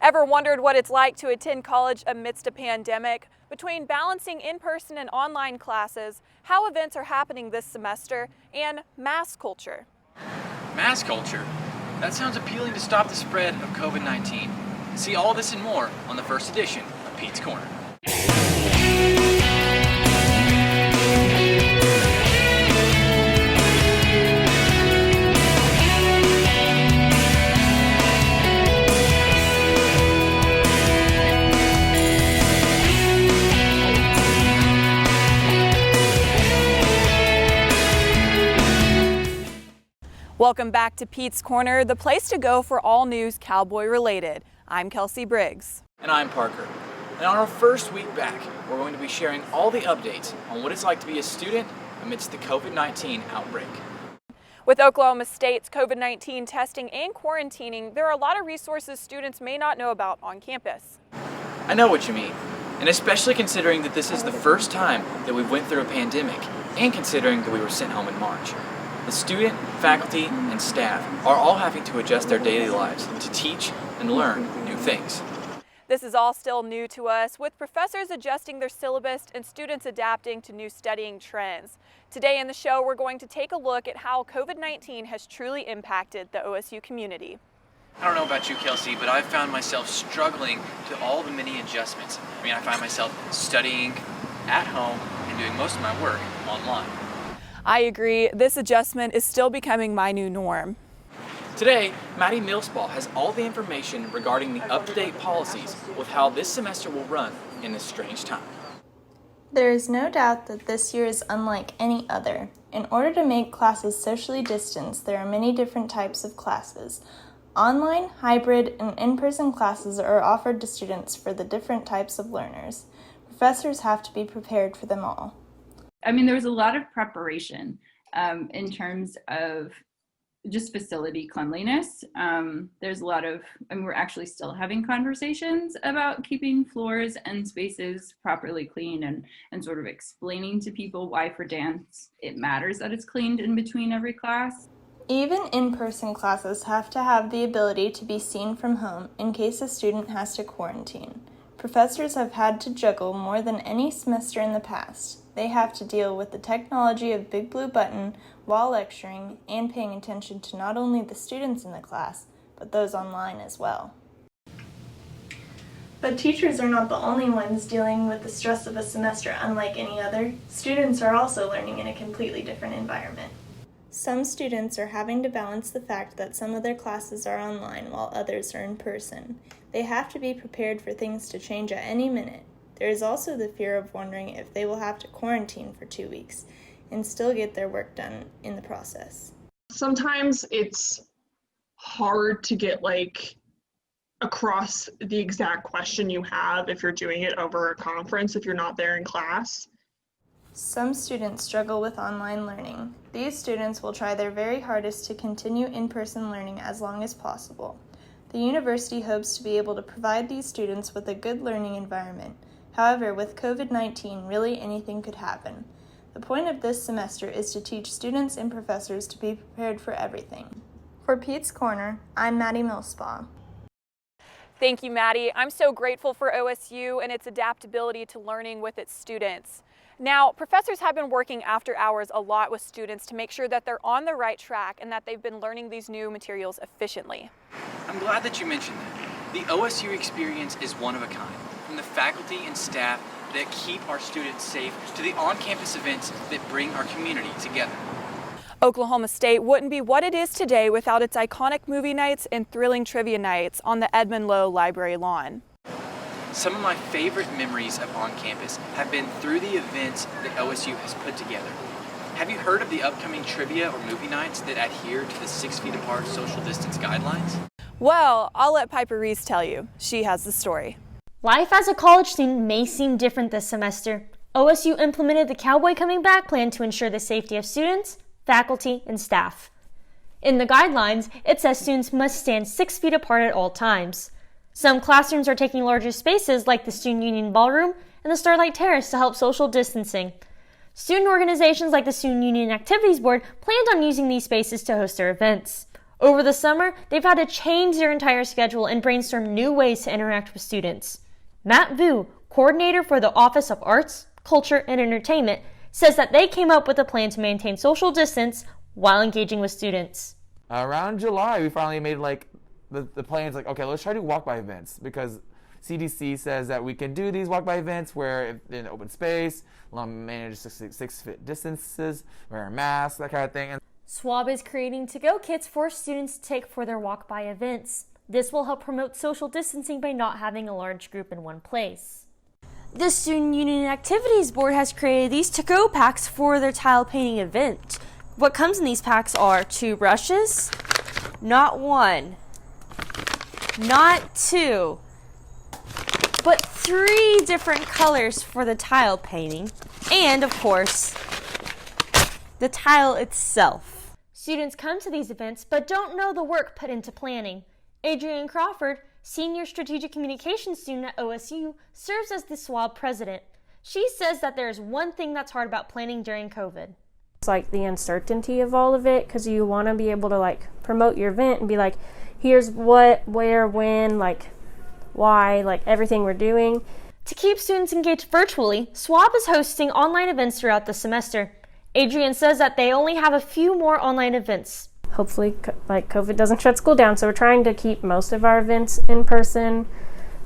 Ever wondered what it's like to attend college amidst a pandemic? Between balancing in-person and online classes, how events are happening this semester, and mass culture. Mass culture? That sounds appealing to stop the spread of COVID-19. See all this and more on the first edition of Pete's Corner. Welcome back to Pete's Corner, the place to go for all news Cowboy related. I'm Kelsey Briggs. And I'm Parker. And on our first week back, we're going to be sharing all the updates on what it's like to be a student amidst the COVID-19 outbreak. With Oklahoma State's COVID-19 testing and quarantining, there are a lot of resources students may not know about on campus. I know what you mean, and especially considering that this is the first time that we went through a pandemic, and considering that we were sent home in March. The student, faculty, and staff are all having to adjust their daily lives to teach and learn new things. This is all still new to us, with professors adjusting their syllabus and students adapting to new studying trends. Today in the show, we're going to take a look at how COVID-19 has truly impacted the OSU community. I don't know about you, Kelsey, but I've found myself struggling to all the many adjustments. I find myself studying at home and doing most of my work online. I agree. This adjustment is still becoming my new norm. Today, Maddie Millspaw has all the information regarding the up-to-date policies with how this semester will run in this strange time. There is no doubt that this year is unlike any other. In order to make classes socially distanced, there are many different types of classes. Online, hybrid, and in-person classes are offered to students for the different types of learners. Professors have to be prepared for them all. There was a lot of preparation in terms of just facility cleanliness. There's a lot of, we're actually still having conversations about keeping floors and spaces properly clean and sort of explaining to people why for dance it matters that it's cleaned in between every class. Even in-person classes have to have the ability to be seen from home in case a student has to quarantine. Professors have had to juggle more than any semester in the past. They have to deal with the technology of Big Blue Button while lecturing and paying attention to not only the students in the class, but those online as well. But teachers are not the only ones dealing with the stress of a semester unlike any other. Students are also learning in a completely different environment. Some students are having to balance the fact that some of their classes are online while others are in person. They have to be prepared for things to change at any minute. There is also the fear of wondering if they will have to quarantine for 2 weeks and still get their work done in the process. Sometimes it's hard to get across the exact question you have if you're doing it over a conference, if you're not there in class. Some students struggle with online learning. These students will try their very hardest to continue in-person learning as long as possible. The university hopes to be able to provide these students with a good learning environment. However, with COVID-19, really anything could happen. The point of this semester is to teach students and professors to be prepared for everything. For Pete's Corner, I'm Maddie Millspaw. Thank you, Maddie. I'm so grateful for OSU and its adaptability to learning with its students. Now, professors have been working after hours a lot with students to make sure that they're on the right track and that they've been learning these new materials efficiently. I'm glad that you mentioned that. The OSU experience is one of a kind. From the faculty and staff that keep our students safe to the on-campus events that bring our community together. Oklahoma State wouldn't be what it is today without its iconic movie nights and thrilling trivia nights on the Edmund Lowe Library lawn. Some of my favorite memories of on-campus have been through the events that OSU has put together. Have you heard of the upcoming trivia or movie nights that adhere to the 6 feet apart social distance guidelines? Well, I'll let Piper Reese tell you. She has the story. Life as a college student may seem different this semester. OSU implemented the Cowboy Coming Back plan to ensure the safety of students, faculty, and staff. In the guidelines, it says students must stand 6 feet apart at all times. Some classrooms are taking larger spaces like the Student Union Ballroom and the Starlight Terrace to help social distancing. Student organizations like the Student Union Activities Board planned on using these spaces to host their events. Over the summer, they've had to change their entire schedule and brainstorm new ways to interact with students. Matt Vu, coordinator for the Office of Arts, Culture, and Entertainment, says that they came up with a plan to maintain social distance while engaging with students. Around July, we finally made the plans okay, let's try to do walk-by events because CDC says that we can do these walk-by events where in open space, manage 6 feet distances, wear a mask, that kind of thing. SWAB is creating to-go kits for students to take for their walk-by events. This will help promote social distancing by not having a large group in one place. The Student Union Activities Board has created these to-go packs for their tile painting event. What comes in these packs are 2 brushes, not 1, not 2, but 3 different colors for the tile painting, and of course, the tile itself. Students come to these events but don't know the work put into planning. Adrienne Crawford, Senior Strategic Communications student at OSU, serves as the SWAB president. She says that there is one thing that's hard about planning during COVID. It's like the uncertainty of all of it because you want to be able to promote your event and be here's what, where, when, why, everything we're doing. To keep students engaged virtually, SWAB is hosting online events throughout the semester. Adrienne says that they only have a few more online events. Hopefully, COVID doesn't shut school down, so we're trying to keep most of our events in person,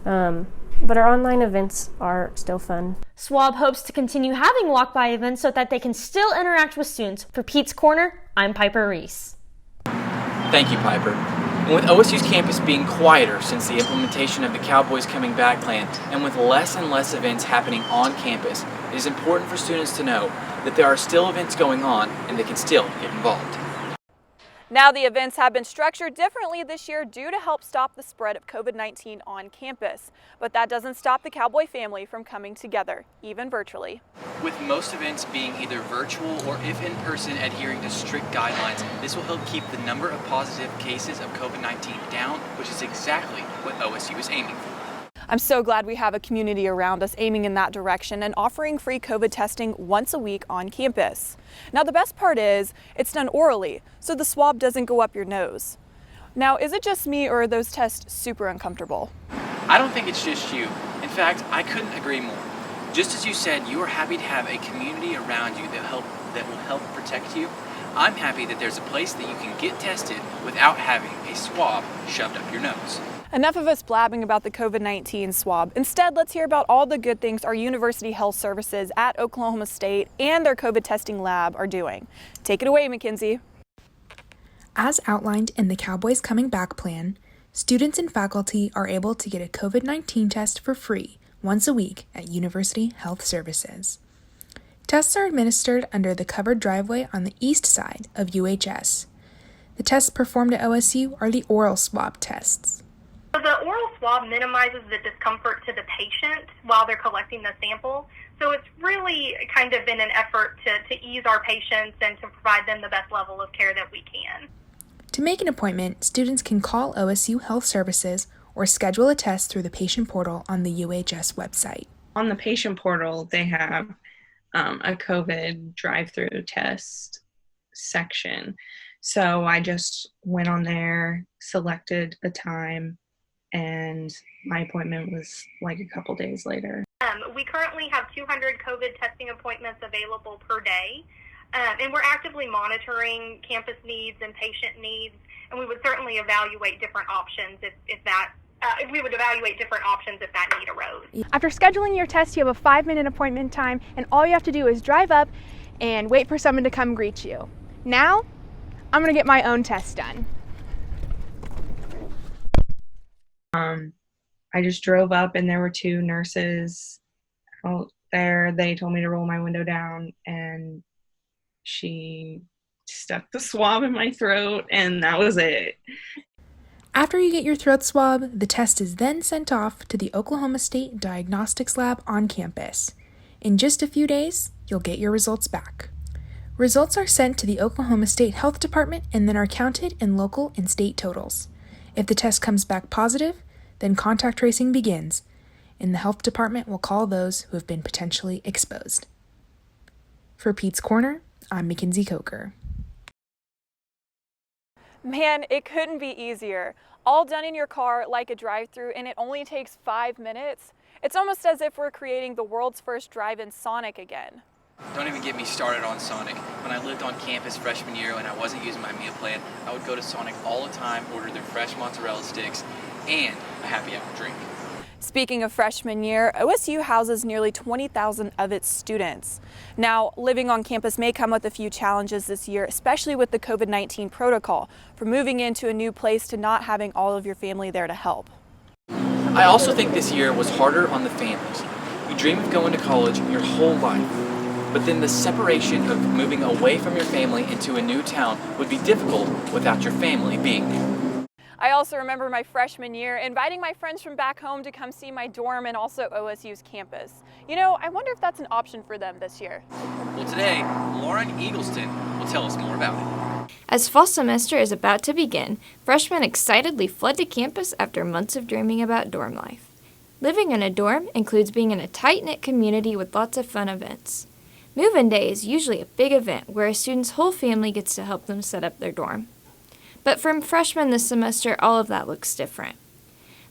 but our online events are still fun. SWAB hopes to continue having walk-by events so that they can still interact with students. For Pete's Corner, I'm Piper Reese. Thank you, Piper. And with OSU's campus being quieter since the implementation of the Cowboys Coming Back plan, and with less and less events happening on campus, it is important for students to know that there are still events going on and they can still get involved. Now the events have been structured differently this year due to help stop the spread of COVID-19 on campus. But that doesn't stop the Cowboy family from coming together, even virtually. With most events being either virtual or if in person adhering to strict guidelines, this will help keep the number of positive cases of COVID-19 down, which is exactly what OSU is aiming for. I'm so glad we have a community around us aiming in that direction and offering free COVID testing once a week on campus. Now the best part is it's done orally, so the swab doesn't go up your nose. Now, is it just me or are those tests super uncomfortable? I don't think it's just you. In fact, I couldn't agree more. Just as you said, you are happy to have a community around you that will help protect you. I'm happy that there's a place that you can get tested without having a swab shoved up your nose. Enough of us blabbing about the COVID-19 swab. Instead, let's hear about all the good things our university health services at Oklahoma State and their COVID testing lab are doing. Take it away, Mackenzie. As outlined in the Cowboys Coming Back plan, students and faculty are able to get a COVID-19 test for free once a week at University Health Services. Tests are administered under the covered driveway on the east side of UHS. The tests performed at OSU are the oral swab tests. So the oral swab minimizes the discomfort to the patient while they're collecting the sample. So it's really kind of in an effort to ease our patients and to provide them the best level of care that we can. To make an appointment, students can call OSU Health Services or schedule a test through the patient portal on the UHS website. On the patient portal, they have a COVID drive-through test section. So I just went on there, selected a time, and my appointment was like a couple days later. We currently have 200 COVID testing appointments available per day, and we're actively monitoring campus needs and patient needs, and we would certainly evaluate different options if that need arose. After scheduling your test, you have a 5-minute appointment time, and all you have to do is drive up and wait for someone to come greet you. Now, I'm going to get my own test done. I just drove up and there were 2 nurses out there. They told me to roll my window down and she stuck the swab in my throat and that was it. After you get your throat swab, the test is then sent off to the Oklahoma State Diagnostics Lab on campus. In just a few days, you'll get your results back. Results are sent to the Oklahoma State Health Department and then are counted in local and state totals. If the test comes back positive, then contact tracing begins, and the health department will call those who have been potentially exposed. For Pete's Corner, I'm Mackenzie Coker. Man, it couldn't be easier. All done in your car like a drive-thru, and it only takes 5 minutes. It's almost as if we're creating the world's first drive-in Sonic again. Don't even get me started on Sonic. When I lived on campus freshman year and I wasn't using my meal plan, I would go to Sonic all the time, order their fresh mozzarella sticks and a happy hour drink. Speaking of freshman year, OSU houses nearly 20,000 of its students. Now, living on campus may come with a few challenges this year, especially with the COVID-19 protocol, from moving into a new place to not having all of your family there to help. I also think this year was harder on the families. You dream of going to college your whole life, but then the separation of moving away from your family into a new town would be difficult without your family being there. I also remember my freshman year inviting my friends from back home to come see my dorm and also OSU's campus. You know, I wonder if that's an option for them this year. Well, today, Lauren Eagleston will tell us more about it. As fall semester is about to begin, freshmen excitedly flood to campus after months of dreaming about dorm life. Living in a dorm includes being in a tight-knit community with lots of fun events. Move-in day is usually a big event where a student's whole family gets to help them set up their dorm. But for freshmen this semester, all of that looks different.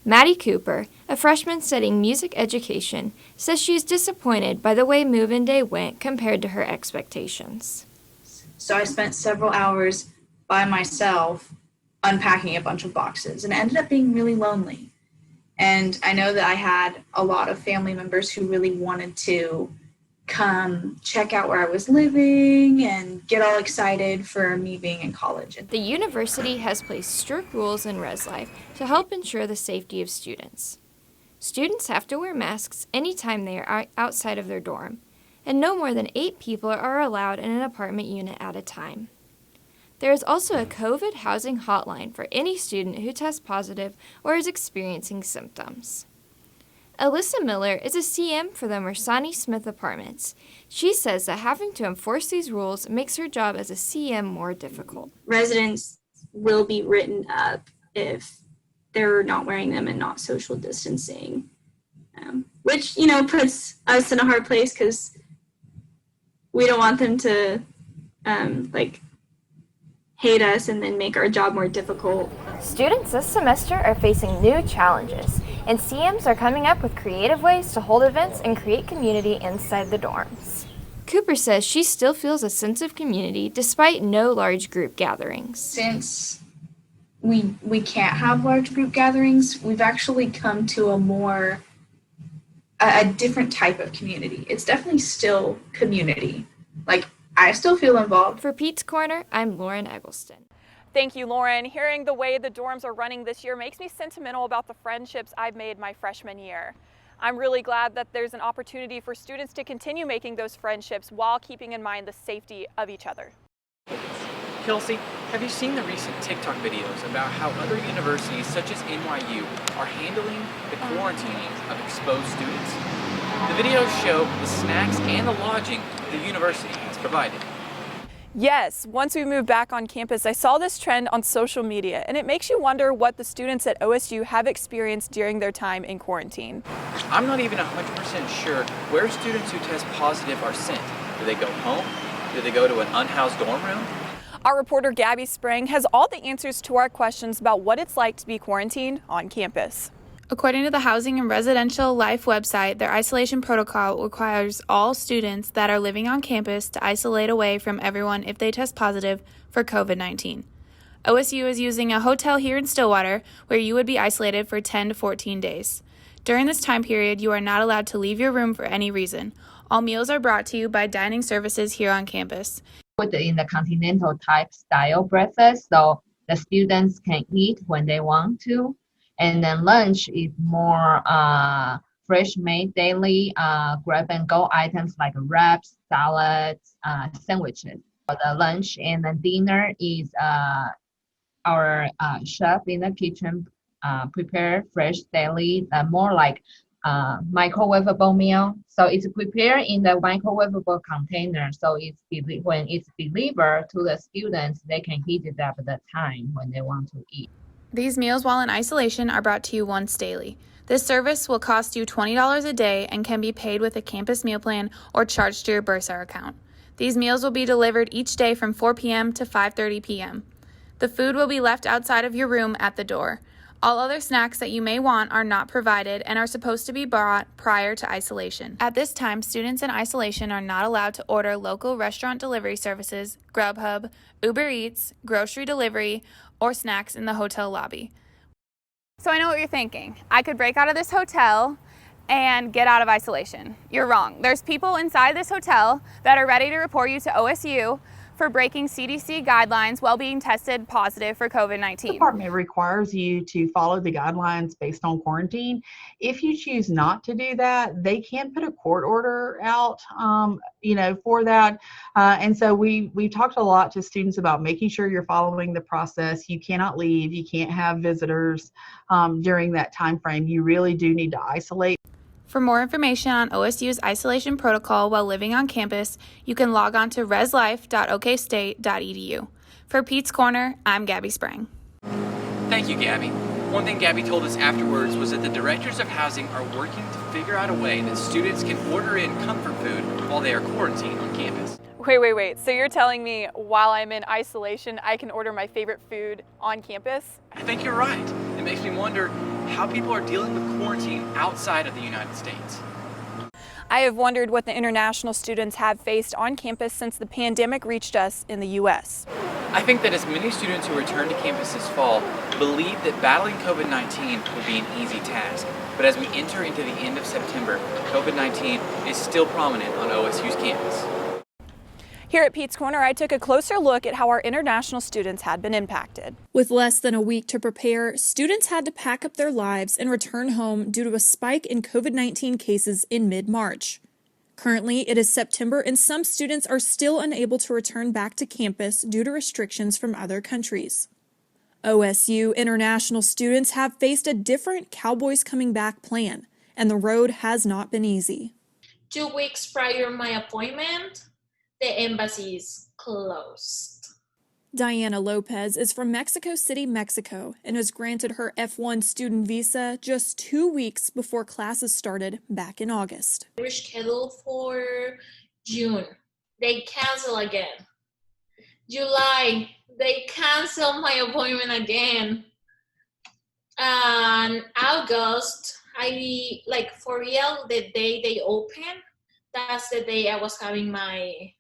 Maddie Cooper, a freshman studying music education, says she is disappointed by the way move-in day went compared to her expectations. So I spent several hours by myself unpacking a bunch of boxes, and it ended up being really lonely. And I know that I had a lot of family members who really wanted to come check out where I was living and get all excited for me being in college. The university has placed strict rules in res life to help ensure the safety of students. Students have to wear masks anytime they are outside of their dorm, and no more than 8 people are allowed in an apartment unit at a time. There is also a COVID housing hotline for any student who tests positive or is experiencing symptoms. Alyssa Miller is a CM for the Mersani Smith Apartments. She says that having to enforce these rules makes her job as a CM more difficult. Residents will be written up if they're not wearing them and not social distancing, which, puts us in a hard place because we don't want them to, hate us and then make our job more difficult. Students this semester are facing new challenges, and CMs are coming up with creative ways to hold events and create community inside the dorms. Cooper says she still feels a sense of community despite no large group gatherings. Since we can't have large group gatherings, we've actually come to a different type of community. It's definitely still community. I still feel involved. For Pete's Corner, I'm Lauren Eggleston. Thank you, Lauren. Hearing the way the dorms are running this year makes me sentimental about the friendships I've made my freshman year. I'm really glad that there's an opportunity for students to continue making those friendships while keeping in mind the safety of each other. Kelsey, have you seen the recent TikTok videos about how other universities such as NYU are handling the quarantining of exposed students? The videos show the snacks and the lodging the university has provided. Yes, once we moved back on campus, I saw this trend on social media, and it makes you wonder what the students at OSU have experienced during their time in quarantine. I'm not even 100% sure where students who test positive are sent. Do they go home? Do they go to an unhoused dorm room? Our reporter Gabby Spring has all the answers to our questions about what it's like to be quarantined on campus. According to the Housing and Residential Life website, their isolation protocol requires all students that are living on campus to isolate away from everyone if they test positive for COVID-19. OSU is using a hotel here in Stillwater where you would be isolated for 10 to 14 days. During this time period, you are not allowed to leave your room for any reason. All meals are brought to you by dining services here on campus. In the continental type style breakfast, so the students can eat when they want to. And then lunch is more fresh made daily grab and go items like wraps, salads, sandwiches. For the lunch and the dinner is our chef in the kitchen prepare fresh daily, more like microwavable meal. So it's prepared in the microwavable container. So when it's delivered to the students, they can heat it up at the time when they want to eat. These meals while in isolation are brought to you once daily. This service will cost you $20 a day and can be paid with a campus meal plan or charged to your Bursar account. These meals will be delivered each day from 4 p.m. to 5:30 p.m. The food will be left outside of your room at the door. All other snacks that you may want are not provided and are supposed to be brought prior to isolation. At this time, students in isolation are not allowed to order local restaurant delivery services, Grubhub, Uber Eats, grocery delivery, or snacks in the hotel lobby. So I know what you're thinking. I could break out of this hotel and get out of isolation. You're wrong. There's people inside this hotel that are ready to report you to OSU for breaking CDC guidelines while being tested positive for COVID-19. The department requires you to follow the guidelines based on quarantine. If you choose not to do that, they can put a court order out, for that. And so we've talked a lot to students about making sure you're following the process. You cannot leave. You can't have visitors during that time frame. You really do need to isolate. For more information on OSU's isolation protocol while living on campus, you can log on to reslife.okstate.edu. For Pete's Corner, I'm Gabby Sprang. Thank you, Gabby. One thing Gabby told us afterwards was that the directors of housing are working to figure out a way that students can order in comfort food while they are quarantined on campus. Wait. So you're telling me while I'm in isolation, I can order my favorite food on campus? I think you're right. It makes me wonder how people are dealing with quarantine outside of the United States. I have wondered what the international students have faced on campus since the pandemic reached us in the U.S. I think that as many students who return to campus this fall believe that battling COVID-19 would be an easy task. But as we enter into the end of September, COVID-19 is still prominent on OSU's campus. Here at Pete's Corner, I took a closer look at how our international students had been impacted. With less than a week to prepare, students had to pack up their lives and return home due to a spike in COVID-19 cases in mid-March. Currently, it is September and some students are still unable to return back to campus due to restrictions from other countries. OSU international students have faced a different Cowboys Coming Back plan, and the road has not been easy. 2 weeks prior to my appointment, the embassy is closed. Diana Lopez is from Mexico City, Mexico, and was granted her F1 student visa just 2 weeks before classes started back in August. We were scheduled for June. They cancel again. July, they cancel my appointment again. And August, for real, the day they open, that's the day I was having my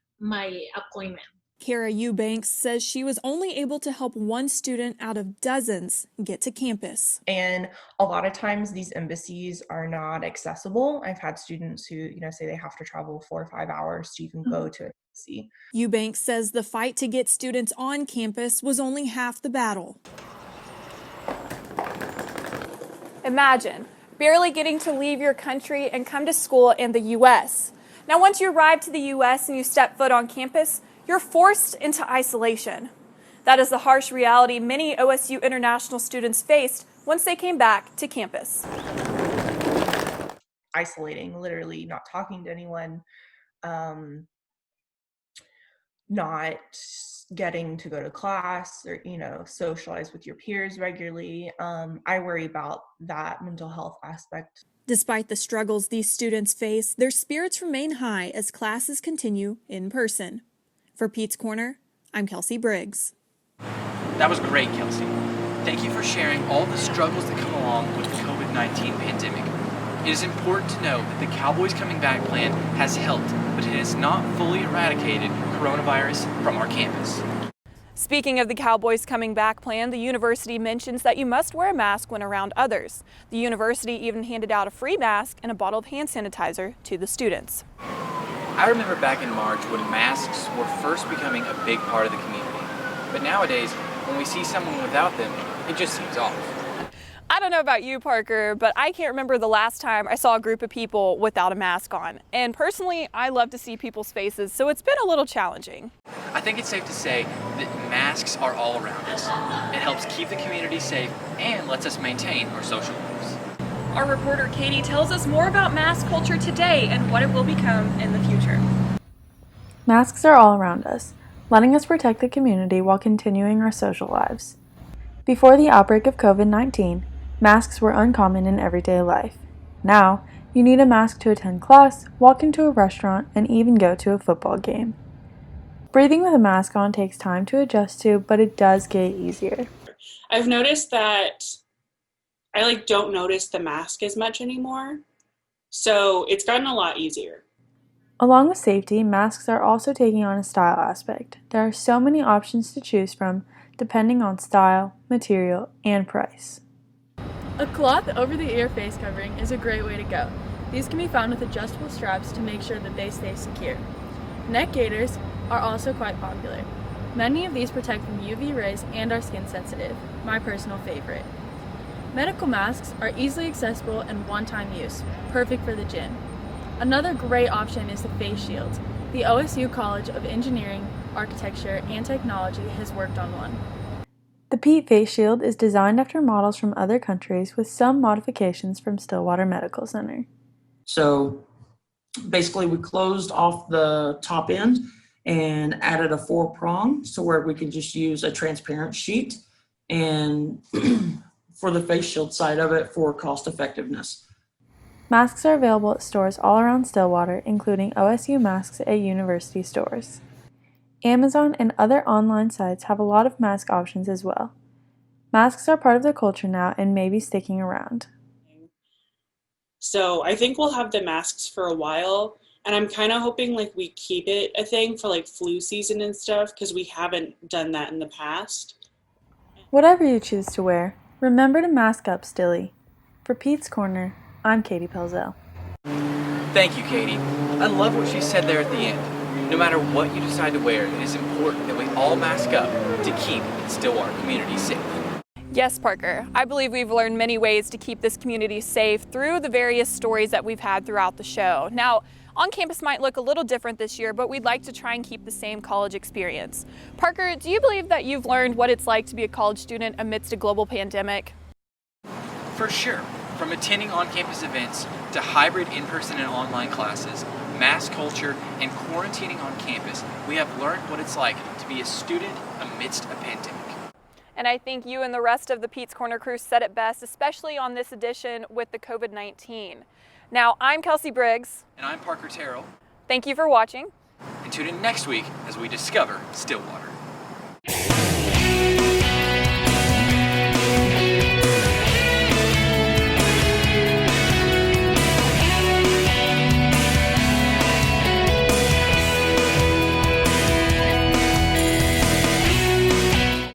appointment. Kara Eubanks says she was only able to help one student out of dozens get to campus. And a lot of times these embassies are not accessible. I've had students who, say they have to travel 4 or 5 hours to even go to an embassy. Eubanks says the fight to get students on campus was only half the battle. Imagine barely getting to leave your country and come to school in the U.S. Now, once you arrive to the U.S. and you step foot on campus, you're forced into isolation. That is the harsh reality many OSU international students faced once they came back to campus. Isolating, literally not talking to anyone, not getting to go to class or, socialize with your peers regularly. I worry about that mental health aspect. Despite the struggles these students face, their spirits remain high as classes continue in person. For Pete's Corner, I'm Kelsey Briggs. That was great, Kelsey. Thank you for sharing all the struggles that come along with the COVID-19 pandemic. It is important to note that the Cowboys Coming Back plan has helped, but it has not fully eradicated coronavirus from our campus. Speaking of the Cowboys Coming Back plan, the university mentions that you must wear a mask when around others. The university even handed out a free mask and a bottle of hand sanitizer to the students. I remember back in March when masks were first becoming a big part of the community. But nowadays, when we see someone without them, it just seems off. I don't know about you, Parker, but I can't remember the last time I saw a group of people without a mask on. And personally, I love to see people's faces, so it's been a little challenging. I think it's safe to say that masks are all around us. It helps keep the community safe and lets us maintain our social lives. Our reporter Katie tells us more about mask culture today and what it will become in the future. Masks are all around us, letting us protect the community while continuing our social lives. Before the outbreak of COVID-19, masks were uncommon in everyday life. Now, you need a mask to attend class, walk into a restaurant, and even go to a football game. Breathing with a mask on takes time to adjust to, but it does get easier. I've noticed that I don't notice the mask as much anymore. So it's gotten a lot easier. Along with safety, masks are also taking on a style aspect. There are so many options to choose from, depending on style, material, and price. A cloth over-the-ear face covering is a great way to go. These can be found with adjustable straps to make sure that they stay secure. Neck gaiters are also quite popular. Many of these protect from UV rays and are skin sensitive, my personal favorite. Medical masks are easily accessible and one-time use, perfect for the gym. Another great option is the face shield. The OSU College of Engineering, Architecture, and Technology has worked on one. The PEAT face shield is designed after models from other countries with some modifications from Stillwater Medical Center. So basically we closed off the top end and added a 4-prong so where we can just use a transparent sheet and for the face shield side of it for cost effectiveness. Masks are available at stores all around Stillwater, including OSU masks at university stores. Amazon and other online sites have a lot of mask options as well. Masks are part of the culture now and may be sticking around. So I think we'll have the masks for a while, and I'm kind of hoping we keep it a thing for flu season and stuff because we haven't done that in the past. Whatever you choose to wear, remember to mask up, Stilly. For Pete's Corner, I'm Katie Pelzel. Thank you, Katie. I love what she said there at the end. No matter what you decide to wear, it is important that we all mask up to keep the Stillwater community safe. Yes, Parker. I believe we've learned many ways to keep this community safe through the various stories that we've had throughout the show. Now, on campus might look a little different this year, but we'd like to try and keep the same college experience. Parker, do you believe that you've learned what it's like to be a college student amidst a global pandemic? For sure. From attending on-campus events to hybrid in-person and online classes, mass culture, and quarantining on campus, we have learned what it's like to be a student amidst a pandemic. And I think you and the rest of the Pete's Corner crew said it best, especially on this edition with the COVID-19. Now, I'm Kelsey Briggs. And I'm Parker Terrell. Thank you for watching. And tune in next week as we discover Stillwater.